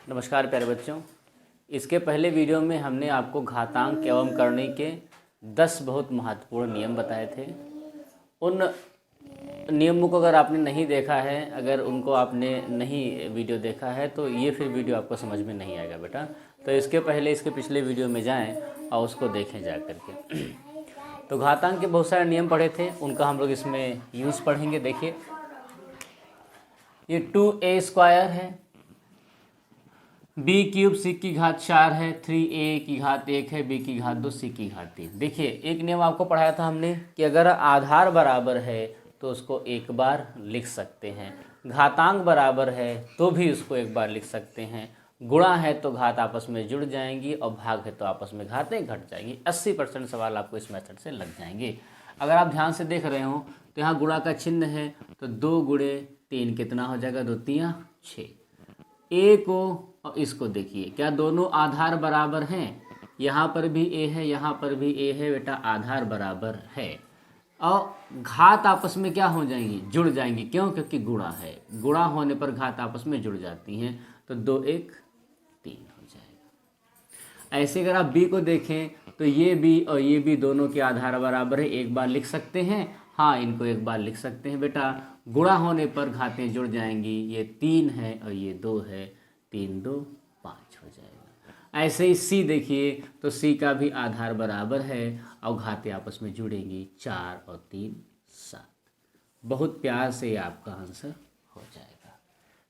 नमस्कार प्यारे बच्चों। इसके पहले वीडियो में हमने आपको घातांक एवं करणी के 10 बहुत महत्वपूर्ण नियम बताए थे। उन नियमों को अगर आपने नहीं देखा है, अगर उनको आपने नहीं वीडियो देखा है तो ये फिर वीडियो आपको समझ में नहीं आएगा बेटा। तो इसके पहले इसके पिछले वीडियो में जाएं और उसको देखें जा करके। तो घातांक के बहुत सारे नियम पढ़े थे, उनका हम लोग इसमें यूज़ पढ़ेंगे। देखिए, ये 2a² है, बी क्यूब सी की घात 4 है, 3a की घात 1 है, बी की घात 2, सी की घात 3। देखिए, एक नियम आपको पढ़ाया था हमने कि अगर आधार बराबर है तो उसको एक बार लिख सकते हैं, घातांक बराबर है तो भी उसको एक बार लिख सकते हैं, गुणा है तो घात आपस में जुड़ जाएंगी और भाग है तो आपस में घातें घट जाएंगी। 80% सवाल आपको इस मेथड से लग जाएंगे। अगर आप ध्यान से देख रहे हो तो यहाँ गुणा का चिन्ह है, तो 2 गुणे 3 कितना हो जाएगा, 2 3 6। ए को और इसको देखिए, क्या दोनों आधार बराबर हैं? यहाँ पर भी ए है, यहाँ पर भी ए है बेटा, आधार बराबर है। और घात आपस में क्या हो जाएंगी, जुड़ जाएंगी। क्यों? क्योंकि गुणा है, गुणा होने पर घात आपस में जुड़ जाती हैं। तो 2 1 3 हो जाएगा। ऐसे अगर आप बी को देखें तो ये बी और ये बी दोनों के आधार बराबर है, एक बार लिख सकते हैं। हाँ, इनको एक बार लिख सकते हैं बेटा। गुणा होने पर घातें जुड़ जाएंगी, ये 3 है और ये 2 है, 3 2 5 हो जाएगा। ऐसे ही सी देखिए, तो सी का भी आधार बराबर है और घातें आपस में जुड़ेंगी, 4 और 3 7। बहुत प्यार से ये आपका आंसर हो जाएगा।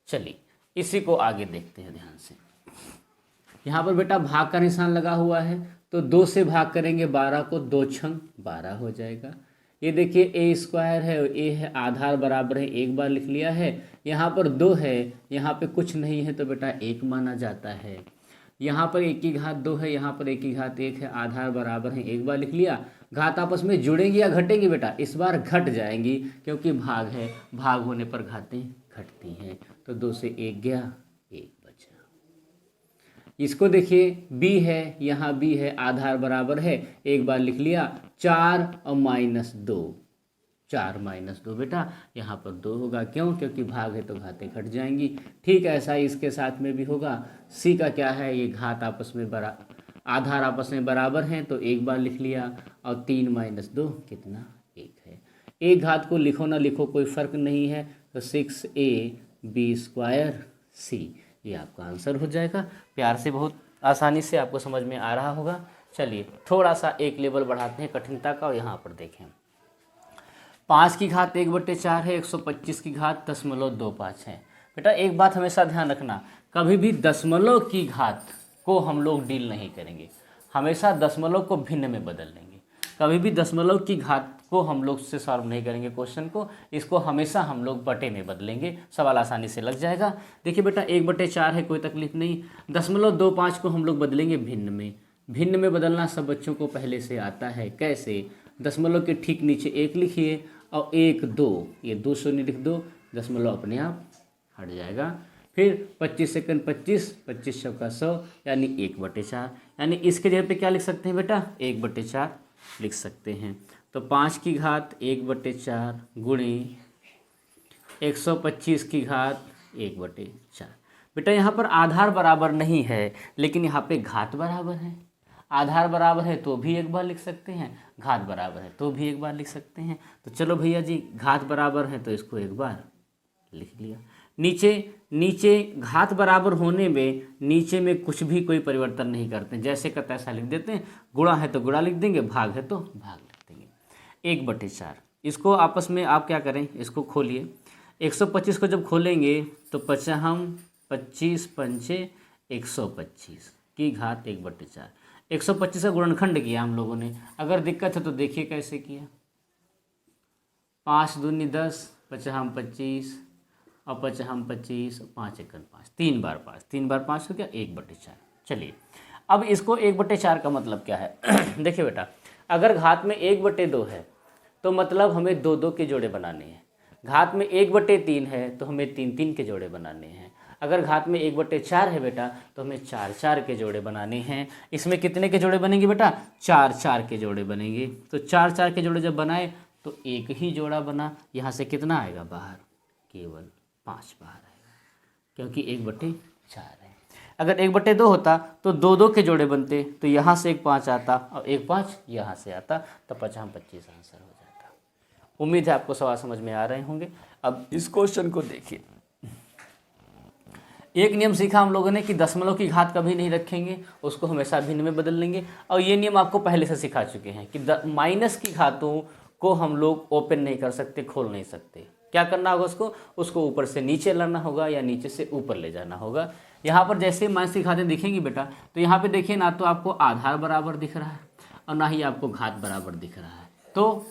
चलिए इसी को आगे देखते हैं ध्यान से। यहाँ पर बेटा भाग का निशान लगा हुआ है, तो 2 से भाग करेंगे 12 को, 2 छंग 12 हो जाएगा। ये देखिए a² है और a है, आधार बराबर है, एक बार लिख लिया है। यहाँ पर 2 है, यहाँ पे कुछ नहीं है तो बेटा 1 माना जाता है। यहाँ पर 1 की घात 2 है, यहाँ पर 1 की घात 1 है, आधार बराबर है, एक बार लिख लिया। घात आपस में जुड़ेंगी या घटेंगी बेटा? इस बार घट जाएंगी, क्योंकि भाग है, भाग होने पर घातें घटती हैं। तो 2 से 1 गया, 1 बचा। इसको देखिए, b है, यहाँ b है, आधार बराबर है, एक बार लिख लिया। 4 और -2, 4 -2 बेटा, यहाँ पर 2 होगा। क्यों? क्योंकि भाग है तो घातें घट जाएंगी। ठीक ऐसा ही इसके साथ में भी होगा। c का क्या है, ये घात आपस में आधार आपस में बराबर हैं, तो एक बार लिख लिया। और 3 -2 कितना, 1 है। एक घात को लिखो ना लिखो कोई फर्क नहीं है, तो 6ab² c, ये आपका आंसर हो जाएगा। प्यार से, बहुत आसानी से आपको समझ में आ रहा होगा। चलिए थोड़ा सा एक लेवल बढ़ाते हैं कठिनता का, और यहाँ पर देखें। 5 की घात 1/4 है, 125 की घात 0.25 है। बेटा एक बात हमेशा ध्यान रखना, कभी भी दशमलव की घात को हम लोग डील नहीं करेंगे, हमेशा दशमलव को भिन्न में बदल लेंगे। कभी भी दशमलव की घात को हम लोग से सॉल्व नहीं करेंगे क्वेश्चन को, इसको हमेशा हम लोग बटे में बदलेंगे, सवाल आसानी से लग जाएगा। देखिए बेटा 1/4 है, कोई तकलीफ नहीं। 0.25 को हम लोग बदलेंगे भिन्न में। भिन्न में बदलना सब बच्चों को पहले से आता है। कैसे? दशमलव के ठीक नीचे 1 लिखिए और 1 2, ये 2 शून्य लिख दो, दशमलव अपने आप हट जाएगा। फिर 25 सेकंड 25, 25 चौका 100, यानी 1/4। यानी इसके जगह पे क्या लिख सकते हैं बेटा? 1/4 लिख सकते हैं। तो 5 की घात 1/4 गुणे 125 की घात 1/4। बेटा यहाँ पर आधार बराबर नहीं है, लेकिन यहाँ पे घात बराबर है। आधार बराबर है तो भी एक बार लिख सकते हैं, घात बराबर है तो भी एक बार लिख सकते हैं। तो चलो भैया जी, घात बराबर है तो इसको एक बार लिख लिया। नीचे घात बराबर होने में नीचे में कुछ भी कोई परिवर्तन नहीं करते, जैसे का तैसा लिख देते हैं। गुणा है तो गुणा लिख देंगे, भाग है तो भाग लिख देंगे। 1/4 इसको आपस में आप क्या करें, इसको खोलिए। 125 को जब खोलेंगे तो 25 पंचे 125 की घात 1/4। 125 का गुणनखंड किया हम लोगों ने। अगर दिक्कत है तो देखिए कैसे किया। 5 दूनी 10, 5 25 और 5 25, 5 1 5, 3 बार 5, 3 बार 5 हो गया 1/4। चलिए अब इसको 1/4 का मतलब क्या है? देखिए बेटा, अगर घात में 1/2 है तो मतलब हमें 2 2 के जोड़े बनाने हैं। घात में 1/3 है तो हमें 3 3 के जोड़े बनाने हैं। अगर घात में 1/4 है बेटा तो हमें 4 4 के जोड़े बनाने हैं। इसमें कितने के जोड़े बनेंगे बेटा? 4 4 के जोड़े बनेंगे। तो 4 4 के जोड़े जब बनाए तो एक ही जोड़ा बना, यहाँ से कितना आएगा बाहर? केवल 5 बाहर आएगा, क्योंकि 1/4 है। अगर 1/2 होता तो 2 के जोड़े बनते, तो यहाँ से 1 5 आता और 1 5 यहाँ से आता, तो 50 25 आंसर हो जाता। उम्मीद है आपको सवाल समझ में आ रहे होंगे। अब इस क्वेश्चन को देखिए। एक नियम सीखा हम लोगों ने कि दशमलव की घात कभी नहीं रखेंगे, उसको हमेशा भिन्न में बदल लेंगे। और ये नियम आपको पहले से सिखा चुके हैं कि माइनस की घातों को हम लोग ओपन नहीं कर सकते, खोल नहीं सकते। क्या करना होगा उसको ऊपर से नीचे लाना होगा या नीचे से ऊपर ले जाना होगा। यहाँ पर जैसे माइनस की घातें दिखेंगी बेटा, तो यहाँ पे देखिए ना तो आपको आधार बराबर दिख रहा है और ना ही आपको घात बराबर दिख रहा है। तो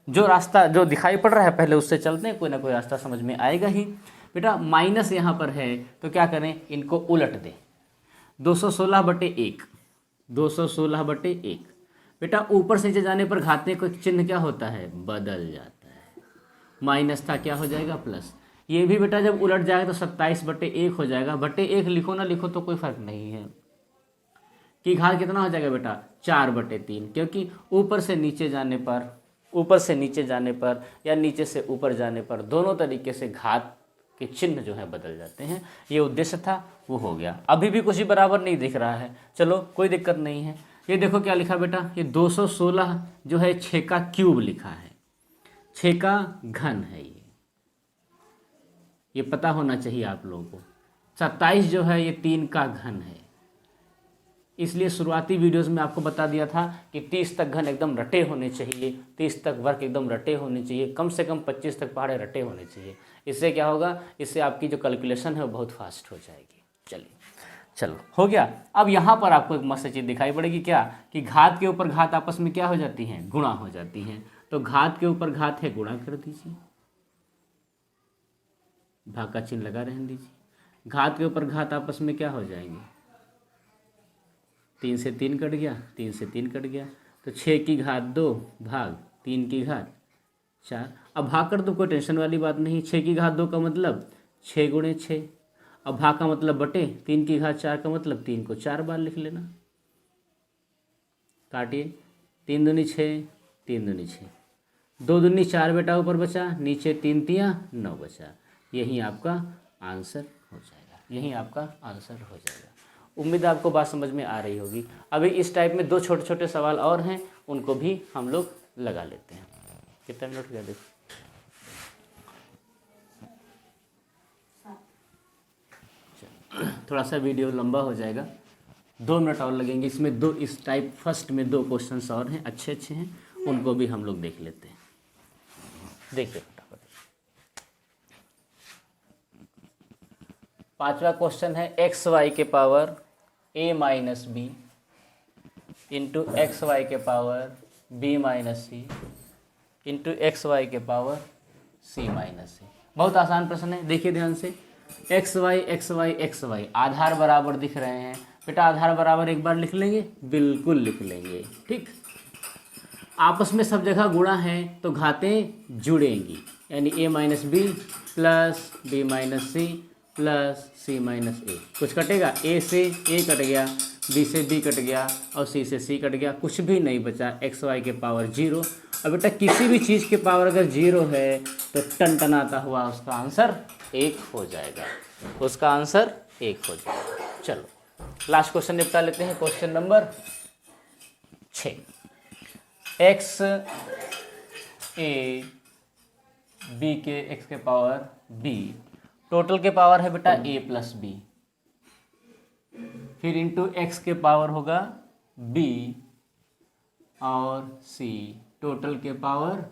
जो रास्ता जो दिखाई पड़ रहा है पहले उससे चलते हैं, कोई ना कोई रास्ता समझ में आएगा ही। बेटा माइनस यहाँ पर है तो क्या करें, इनको उलट दें। 216/1 216/1 बेटा ऊपर से नीचे जाने पर घाते का चिन्ह क्या होता है, बदल जाता है। माइनस था क्या हो जाएगा प्लस। ये भी बेटा जब उलट जाएगा तो 27/1 हो जाएगा। बटे 1 लिखो ना लिखो तो कोई फर्क नहीं है। कि घात कितना हो जाएगा बेटा 4/3, क्योंकि ऊपर से नीचे जाने पर या नीचे से ऊपर जाने पर दोनों तरीके से घात के चिन्ह जो है बदल जाते हैं। ये उद्देश्य था, वो हो गया। अभी भी कुछ ही बराबर नहीं दिख रहा है, चलो कोई दिक्कत नहीं है। ये देखो क्या लिखा बेटा, ये 216 जो है 6 का क्यूब लिखा है, 6 का घन है। ये पता होना चाहिए आप लोगों को। 27 जो है ये 3 का घन है। इसलिए शुरुआती वीडियोस में आपको बता दिया था कि 30 तक घन एकदम रटे होने चाहिए, 30 तक वर्ग एकदम रटे होने चाहिए, कम से कम 25 तक पहाड़े रटे होने चाहिए। इससे क्या होगा, इससे आपकी जो कैलकुलेशन है वो बहुत फास्ट हो जाएगी। चलिए चलो हो गया। अब यहाँ पर आपको एक मस्त चीज़ दिखाई पड़ेगी, क्या कि घात के ऊपर घात आपस में क्या हो जाती हैं, गुणा हो जाती हैं। तो घात के ऊपर घात है, गुणा कर दीजिए, भाग का चिन्ह लगा रहने दीजिए। घात के ऊपर घात आपस में क्या हो जाएंगे, 3 से 3 कट गया, 3 से 3 कट गया, तो 6 की घात 2 भाग 3 की घात 4। अब भाग कर दो, कोई टेंशन वाली बात नहीं। 6 की घात 2 का मतलब 6 गुणे 6। अब भाग का मतलब बटे 3 की घात 4 का मतलब 3 को 4 बार लिख लेना। काटिए, 3 दूनी 6, 3 दूनी 6, 2 दूनी 4 बेटा ऊपर बचा, नीचे 3 तियाँ 9 बचा। यही आपका आंसर हो जाएगा, यही आपका आंसर हो जाएगा। उम्मीद है आपको बात समझ में आ रही होगी। अभी इस टाइप में 2 छोटे छोटे सवाल और हैं, उनको भी हम लोग लगा लेते हैं। कितना मिनट हो गया देखो, थोड़ा सा वीडियो लंबा हो जाएगा, 2 मिनट और लगेंगे इसमें। 2 इस टाइप फर्स्ट में 2 क्वेश्चंस और हैं, अच्छे अच्छे हैं, उनको भी हम लोग देख लेते हैं। देखिए फटाफट, 5वां क्वेश्चन है XY के power A minus B into XY के power B minus C into XY के पावर C माइनस सी। बहुत आसान प्रश्न है, देखिए ध्यान से। XY XY XY आधार बराबर दिख रहे हैं बेटा, आधार बराबर एक बार लिख लेंगे, बिल्कुल लिख लेंगे, ठीक। आपस में सब जगह गुणा है तो घातें जुड़ेंगी, यानी A minus B plus B minus C plus C minus A. कुछ कटेगा, A से A कट गया, B से B कट गया और C से C कट गया, कुछ भी नहीं बचा। XY के पावर 0। और बेटा किसी भी चीज़ के पावर अगर 0 है तो टनटनाता हुआ उसका आंसर 1 हो जाएगा, उसका आंसर 1 हो जाएगा। चलो लास्ट क्वेश्चन निपटा लेते हैं, question number 6। x a b के x के पावर b, टोटल के पावर है बेटा a प्लस b, फिर इंटू x के पावर होगा b और c, टोटल के पावर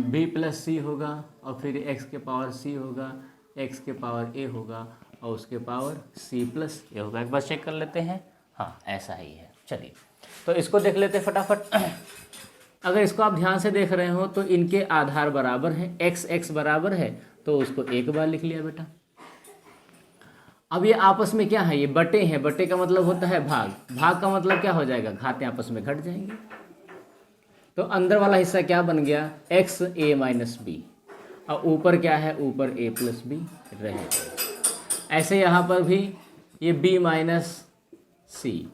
b प्लस c होगा, और फिर x के पावर c होगा, x के पावर a होगा और उसके पावर c प्लस a होगा। एक बार चेक कर लेते हैं, हाँ ऐसा ही है। चलिए तो इसको देख लेते हैं फटाफट। अगर इसको आप ध्यान से देख रहे हो तो इनके आधार बराबर हैं, x x बराबर है तो उसको एक बार लिख लिया बेटा। अब ये आपस में क्या है, ये बटे हैं, बटे का मतलब होता है भाग, भाग का मतलब क्या हो जाएगा, घातें आपस में घट जाएंगी। तो अंदर वाला हिस्सा क्या बन गया, x a माइनस बी, और ऊपर क्या है, ऊपर a प्लस बी रहेगा। ऐसे यहाँ पर भी ये b माइनस सी,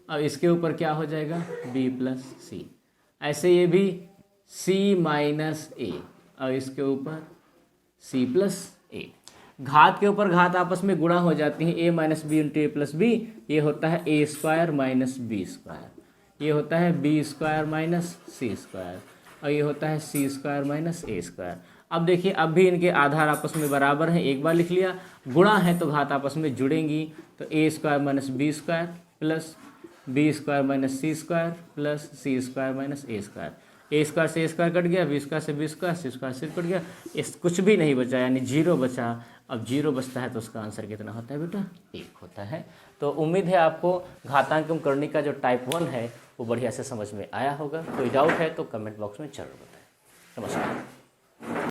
अब इसके ऊपर क्या हो जाएगा, b प्लस सी। ऐसे ये भी c माइनस ए और इसके ऊपर c प्लस ए। घात के ऊपर घात आपस में गुणा हो जाती है, a minus B into A plus B, ये होता है a square minus B square, ये होता है B square minus C square, और ये होता है C square minus A square. अब देखिए अब भी इनके आधार आपस में बराबर हैं, एक बार लिख लिया, गुणा है तो घात आपस में जुड़ेंगी, तो A square minus B square plus B square minus C square plus C square minus A square, A square से ए स्क्वायर कट गया, बी स्क्वायर से बी स्क्वायर, सी स्क्वायर से कट गया, इस कुछ भी नहीं बचा यानी जीरो बचा। अब जीरो बचता है तो उसका आंसर कितना होता है बेटा, 1 होता है। तो उम्मीद है आपको घातांकन करने का जो टाइप 1 है वो बढ़िया से समझ में आया होगा। कोई डाउट है तो कमेंट बॉक्स में जरूर बताएं। नमस्कार।